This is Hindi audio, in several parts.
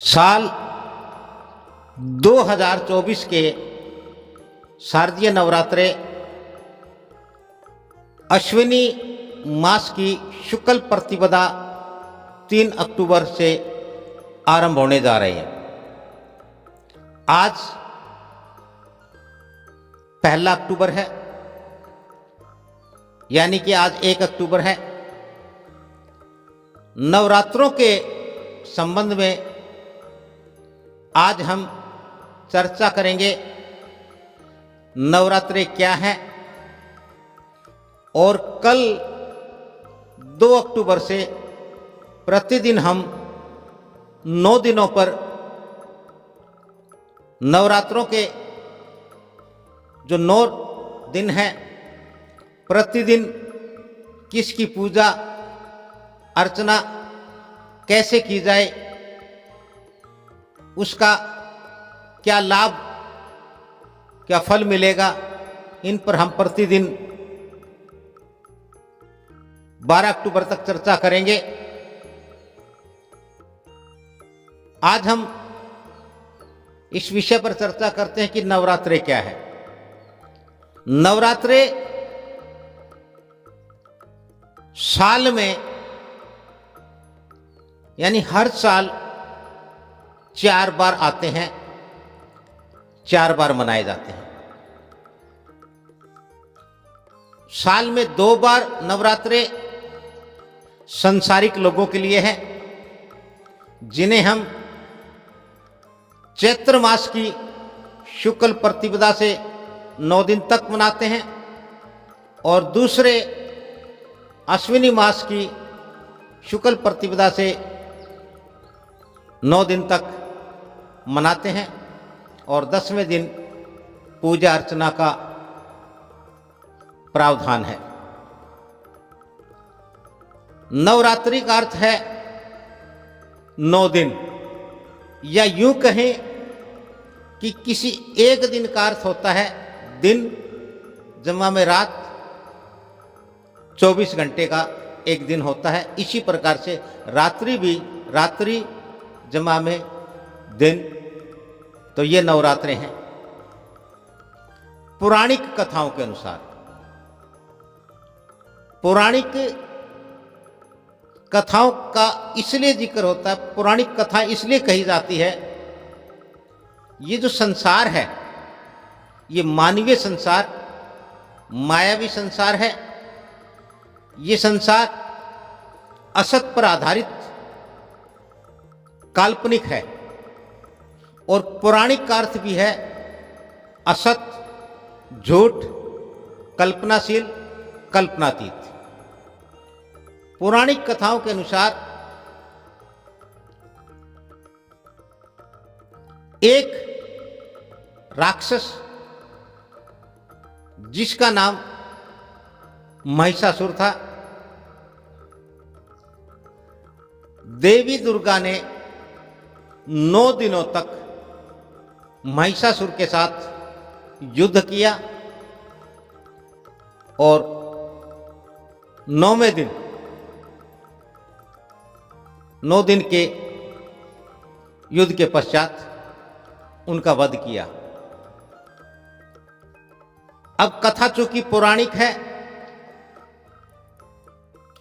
साल 2024 के शारदीय नवरात्रे अश्विनी मास की शुक्ल प्रतिपदा 3 अक्टूबर से आरंभ होने जा रहे हैं। आज 1 अक्टूबर है, यानी कि आज 1 अक्टूबर है। नवरात्रों के संबंध में आज हम चर्चा करेंगे। नवरात्रे क्या है और कल 2 अक्टूबर से प्रतिदिन हम 9 दिनों पर नवरात्रों के जो 9 दिन हैं, प्रतिदिन किसकी पूजा अर्चना कैसे की जाए, उसका क्या लाभ क्या फल मिलेगा, इन पर हम प्रतिदिन 12 अक्टूबर तक चर्चा करेंगे। आज हम इस विषय पर चर्चा करते हैं कि नवरात्रे क्या है। नवरात्रे साल में यानी हर साल 4 बार आते हैं, 4 बार मनाए जाते हैं। साल में 2 बार नवरात्रे संसारिक लोगों के लिए हैं, जिन्हें हम चैत्र मास की शुक्ल प्रतिपदा से 9 दिन तक मनाते हैं और दूसरे अश्विनी मास की शुक्ल प्रतिपदा से 9 दिन तक मनाते हैं और 10वें दिन पूजा अर्चना का प्रावधान है। नवरात्रि का अर्थ है 9 दिन, या यूं कहें कि किसी एक दिन का अर्थ होता है दिन, जमा में रात, 24 घंटे का एक दिन होता है। इसी प्रकार से रात्रि भी रात्रि जमा में दिन, तो ये नवरात्रे हैं। पौराणिक कथाओं के अनुसार, पौराणिक कथाओं का इसलिए जिक्र होता है, पौराणिक कथा इसलिए कही जाती है, ये जो संसार है, ये मानवीय संसार, मायावी संसार है। ये संसार असत पर आधारित काल्पनिक है और पौराणिक का अर्थ भी है असत, झूठ, कल्पनाशील, कल्पनातीत। पौराणिक कथाओं के अनुसार एक राक्षस जिसका नाम महिषासुर था, देवी दुर्गा ने 9 दिनों तक महिषासुर के साथ युद्ध किया और 9वें दिन 9 दिन के युद्ध के पश्चात उनका वध किया। अब कथा चूंकि पौराणिक है,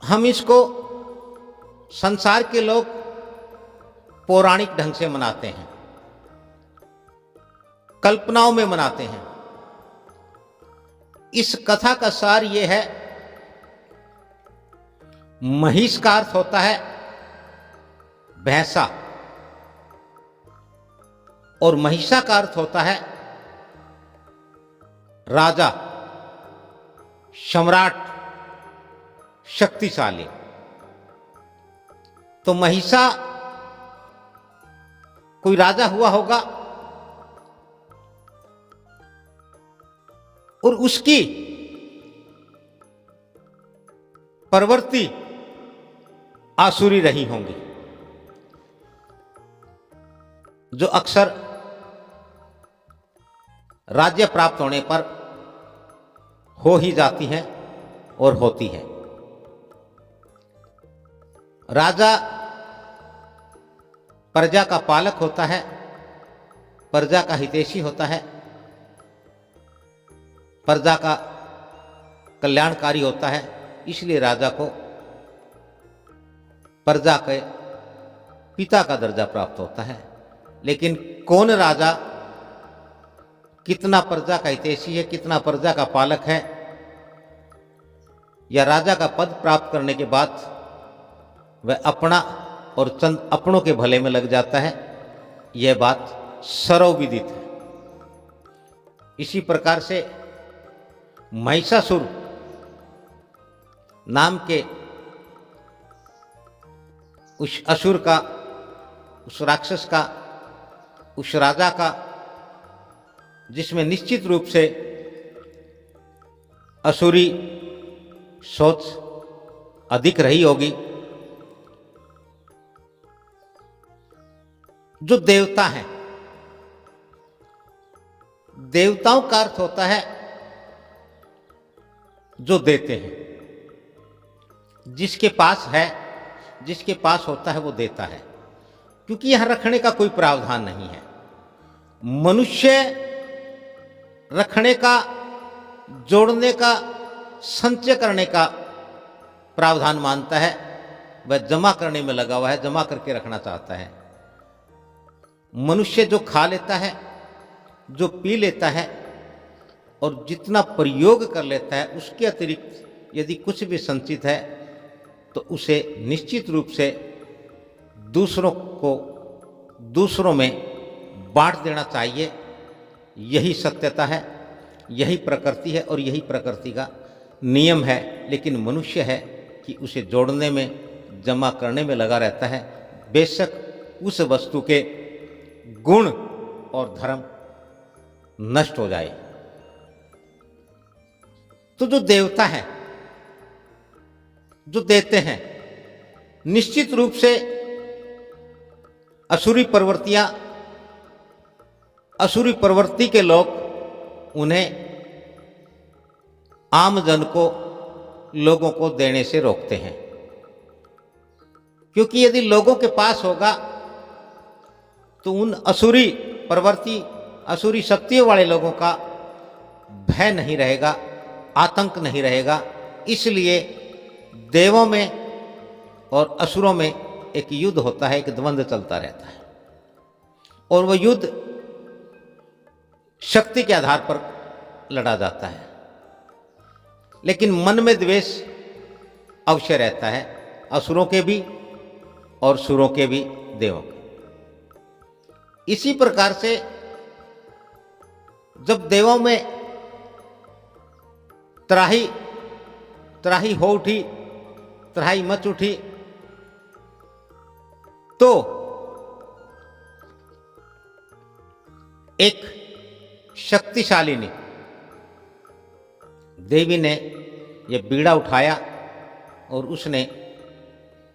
हम इसको संसार के लोग पौराणिक ढंग से मनाते हैं, कल्पनाओं में मनाते हैं। इस कथा का सार यह है, महिष का अर्थ होता है भैंसा और महिषा का अर्थ होता है राजा, सम्राट, शक्तिशाली। तो महिषा कोई राजा हुआ होगा और उसकी प्रवृत्ति आसुरी रही होंगी, जो अक्सर राज्य प्राप्त होने पर हो ही जाती हैं और होती हैं। राजा प्रजा का पालक होता है, प्रजा का हितैषी होता है, प्रजा का कल्याणकारी होता है। इसलिए राजा को प्रजा के पिता का दर्जा प्राप्त होता है। लेकिन कौन राजा कितना प्रजा का हितैषी है, कितना प्रजा का पालक है, या राजा का पद प्राप्त करने के बाद वह अपना और चंद अपनों के भले में लग जाता है, यह बात सर्वविदित है। इसी प्रकार से महिषासुर नाम के उस असुर का, उस राक्षस का, उस राजा का, जिसमें निश्चित रूप से असुरी सोच अधिक रही होगी, जो देवता हैं, देवताओं का अर्थ होता है जो देते हैं। जिसके पास है, जिसके पास होता है वो देता है, क्योंकि यहां रखने का कोई प्रावधान नहीं है। मनुष्य रखने का, जोड़ने का, संचय करने का प्रावधान मानता है। वह जमा करने में लगा हुआ है, जमा करके रखना चाहता है। मनुष्य जो खा लेता है, जो पी लेता है और जितना प्रयोग कर लेता है, उसके अतिरिक्त यदि कुछ भी संचित है तो उसे निश्चित रूप से दूसरों को, दूसरों में बांट देना चाहिए। यही सत्यता है, यही प्रकृति है और यही प्रकृति का नियम है। लेकिन मनुष्य है कि उसे जोड़ने में, जमा करने में लगा रहता है, बेशक उस वस्तु के गुण और धर्म नष्ट हो जाए। तो जो देवता है, जो देते हैं, निश्चित रूप से असुरी प्रवृत्तियां, असुरी प्रवृत्ति के लोग उन्हें आम जन को, लोगों को देने से रोकते हैं। क्योंकि यदि लोगों के पास होगा तो उन असुरी प्रवृत्ति, असुरी शक्तियों वाले लोगों का भय नहीं रहेगा, आतंक नहीं रहेगा। इसलिए देवों में और असुरों में एक युद्ध होता है, एक द्वंद्व चलता रहता है, और वह युद्ध शक्ति के आधार पर लड़ा जाता है। लेकिन मन में द्वेष अवश्य रहता है, असुरों के भी और सुरों के भी, देवों के। इसी प्रकार से जब देवों में त्राही त्राही हो उठी, त्राही मच उठी, तो एक शक्तिशालिनी देवी ने यह बीड़ा उठाया और उसने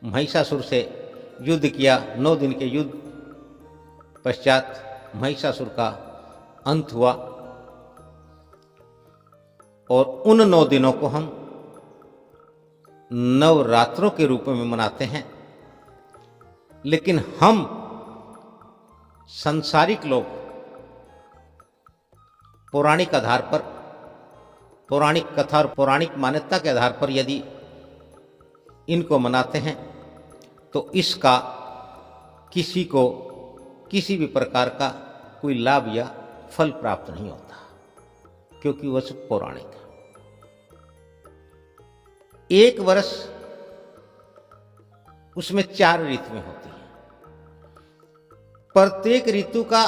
महिषासुर से युद्ध किया। 9 दिन के युद्ध पश्चात महिषासुर का अंत हुआ, और उन 9 दिनों को हम नवरात्रों के रूप में मनाते हैं। लेकिन हम सांसारिक लोग पौराणिक आधार पर, पौराणिक कथा और पौराणिक मान्यता के आधार पर यदि इनको मनाते हैं तो इसका किसी को किसी भी प्रकार का कोई लाभ या फल प्राप्त नहीं होता, क्योंकि वह सब पौराणिक है। एक वर्ष उसमें 4 ऋतुएं होती हैं। प्रत्येक ऋतु का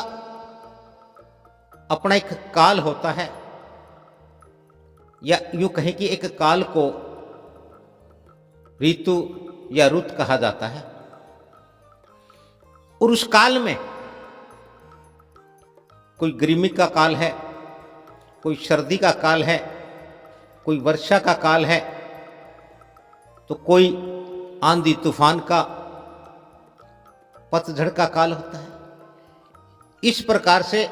अपना एक काल होता है, या यूं कहें कि एक काल को ऋतु या रुत कहा जाता है। और उस काल में कोई गर्मी का काल है, कोई सर्दी का काल है, कोई वर्षा का काल है, तो कोई आंधी तूफान का, पतझड़ का काल होता है। इस प्रकार से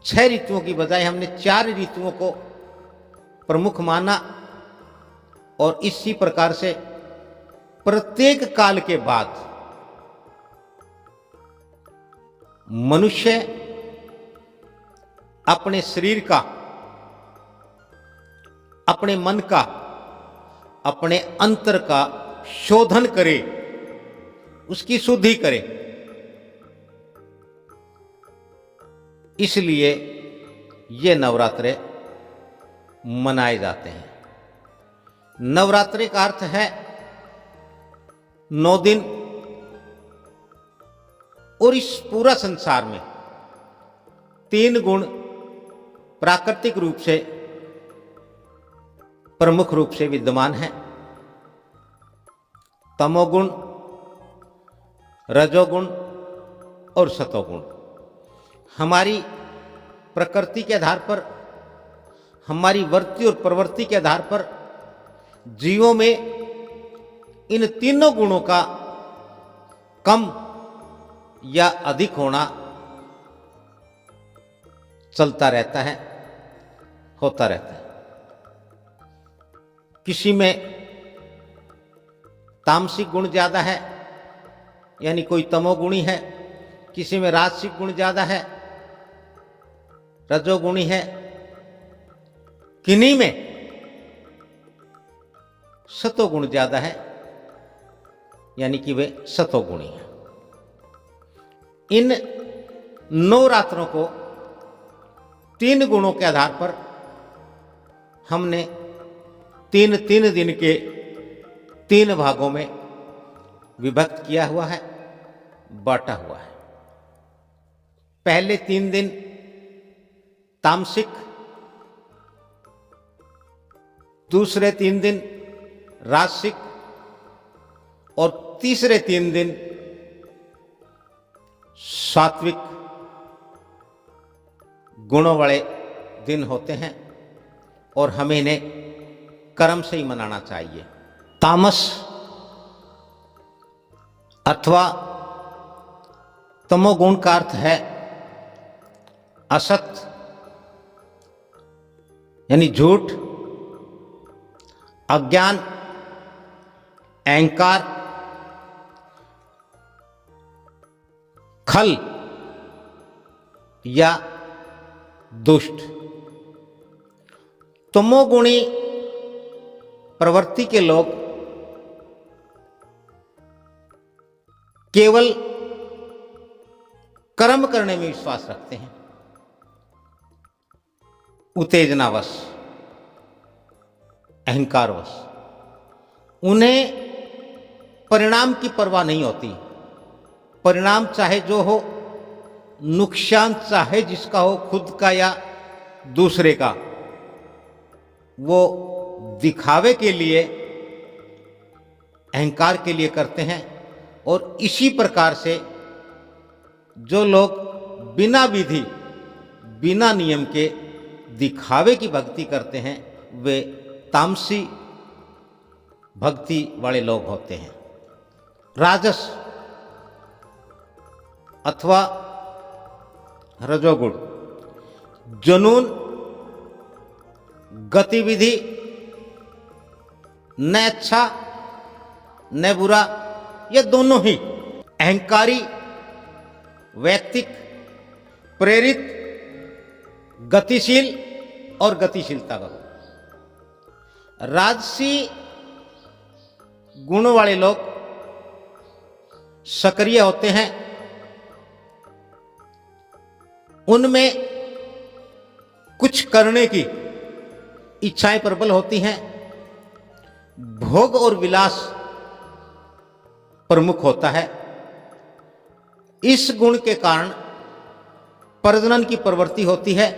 6 ऋतुओं की बजाय हमने 4 ऋतुओं को प्रमुख माना, और इसी प्रकार से प्रत्येक काल के बाद मनुष्य अपने शरीर का, अपने मन का, अपने अंतर का शोधन करे, उसकी शुद्धि करे। इसलिए ये नवरात्रे मनाए जाते हैं। नवरात्रि का अर्थ है 9 दिन, और इस पूरा संसार में 3 गुण प्राकृतिक रूप से, प्रमुख रूप से विद्यमान है। तमोगुण, रजोगुण और सतोगुण। हमारी प्रकृति के आधार पर, हमारी वृत्ति और प्रवृत्ति के आधार पर जीवों में इन तीनों गुणों का कम या अधिक होना चलता रहता है, होता रहता है। किसी में तामसिक गुण ज्यादा है, यानी कोई तमोगुणी है, किसी में राजसिक गुण ज्यादा है, रजोगुणी है, किन्हीं में सतोगुण ज्यादा है, यानी कि वे सतोगुणी हैं। इन 9 रात्रों को 3 गुणों के आधार पर हमने 3-3 दिन के 3 भागों में विभक्त किया हुआ है, बांटा हुआ है। पहले 3 दिन तामसिक, दूसरे 3 दिन राजसिक और तीसरे 3 दिन सात्विक गुणों वाले दिन होते हैं, और हमें इन्हें कर्म से ही मनाना चाहिए। तामस अथवा तमोगुण का अर्थ है असत, यानी झूठ, अज्ञान, अहंकार, खल या दुष्ट। तमोगुणी प्रवृत्ति के लोग केवल कर्म करने में विश्वास रखते हैं, उत्तेजनावश, अहंकारवश। उन्हें परिणाम की परवाह नहीं होती। परिणाम चाहे जो हो, नुकसान चाहे जिसका हो, खुद का या दूसरे का, वो दिखावे के लिए, अहंकार के लिए करते हैं। और इसी प्रकार से जो लोग बिना विधि, बिना नियम के दिखावे की भक्ति करते हैं, वे तामसी भक्ति वाले लोग होते हैं। राजस अथवा रजोगुण जुनून, गतिविधि, न अच्छा न बुरा, ये दोनों ही अहंकारी, वैयक्तिक, प्रेरित, गतिशील और गतिशीलता का। राजसी गुणों वाले लोग सक्रिय होते हैं, उनमें कुछ करने की इच्छाएं प्रबल होती हैं, भोग और विलास प्रमुख होता है। इस गुण के कारण प्रजनन की प्रवृत्ति होती है।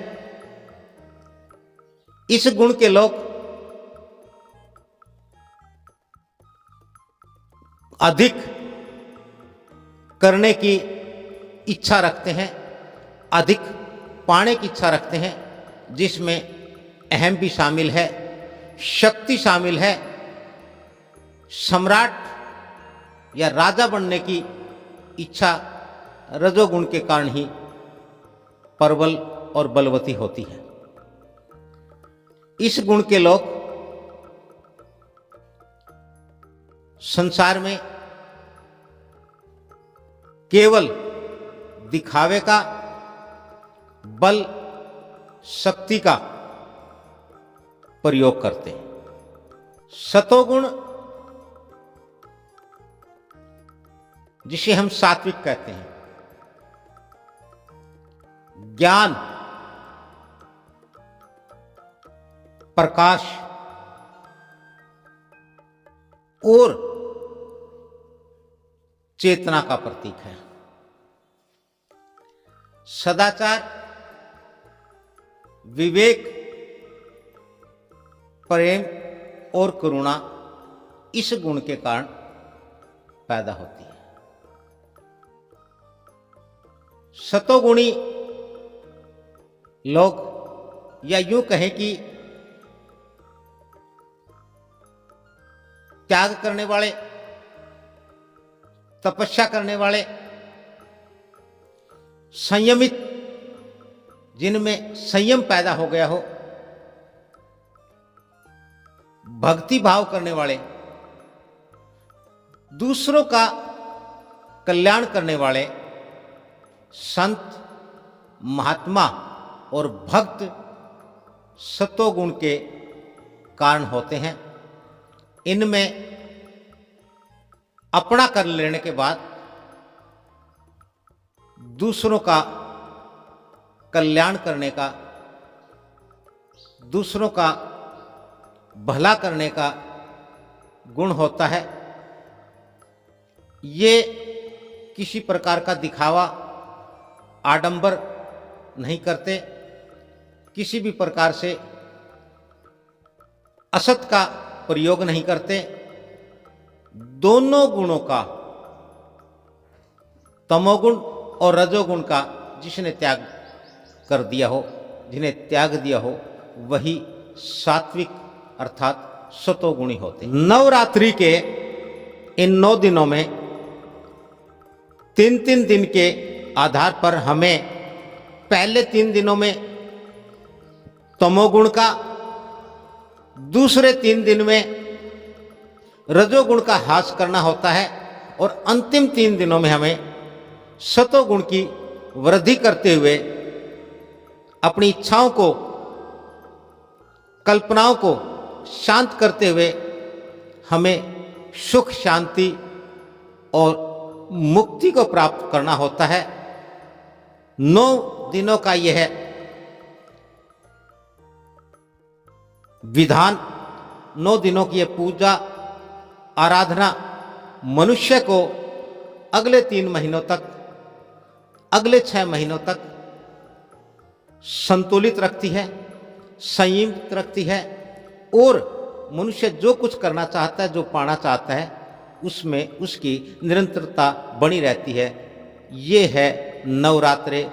इस गुण के लोग अधिक करने की इच्छा रखते हैं, अधिक पाने की इच्छा रखते हैं, जिसमें अहम भी शामिल है, शक्ति शामिल है। सम्राट या राजा बनने की इच्छा रजोगुण के कारण ही प्रबल और बलवती होती है। इस गुण के लोग संसार में केवल दिखावे का, बल, शक्ति का प्रयोग करते हैं। सतोगुण जिसे हम सात्विक कहते हैं, ज्ञान, प्रकाश और चेतना का प्रतीक है। सदाचार, विवेक, प्रेम और करुणा इस गुण के कारण पैदा होती है। सतोगुणी लोग, या यूं कहें कि त्याग करने वाले, तपस्या करने वाले, संयमित, जिनमें संयम पैदा हो गया हो, भक्ति भाव करने वाले, दूसरों का कल्याण करने वाले संत, महात्मा और भक्त सतोगुण के कारण होते हैं। इनमें अपना कर लेने के बाद दूसरों का कल्याण करने का, दूसरों का भला करने का गुण होता है। ये किसी प्रकार का दिखावा, आडंबर नहीं करते, किसी भी प्रकार से असत का प्रयोग नहीं करते। दोनों गुणों का, तमोगुण और रजोगुण का जिसने त्याग कर दिया हो, जिन्हें त्याग दिया हो, वही सात्विक अर्थात सतोगुणी होते। नवरात्रि के इन 9 दिनों में 3-3 दिन के आधार पर हमें पहले 3 दिनों में तमोगुण का, दूसरे 3 दिन में रजोगुण का ह्रास करना होता है और अंतिम 3 दिनों में हमें सतोगुण की वृद्धि करते हुए अपनी इच्छाओं को, कल्पनाओं को शांत करते हुए हमें सुख, शांति और मुक्ति को प्राप्त करना होता है। 9 दिनों का यह विधान, 9 दिनों की यह पूजा आराधना मनुष्य को अगले 3 महीनों तक, अगले 6 महीनों तक संतुलित रखती है, संयमित रखती है और मनुष्य जो कुछ करना चाहता है, जो पाना चाहता है, उसमें उसकी निरंतरता बनी रहती है। ये है नवरात्रे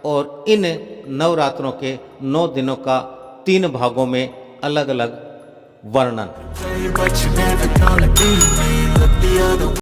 और इन नवरात्रों के 9 दिनों का 3 भागों में अलग अलग वर्णन।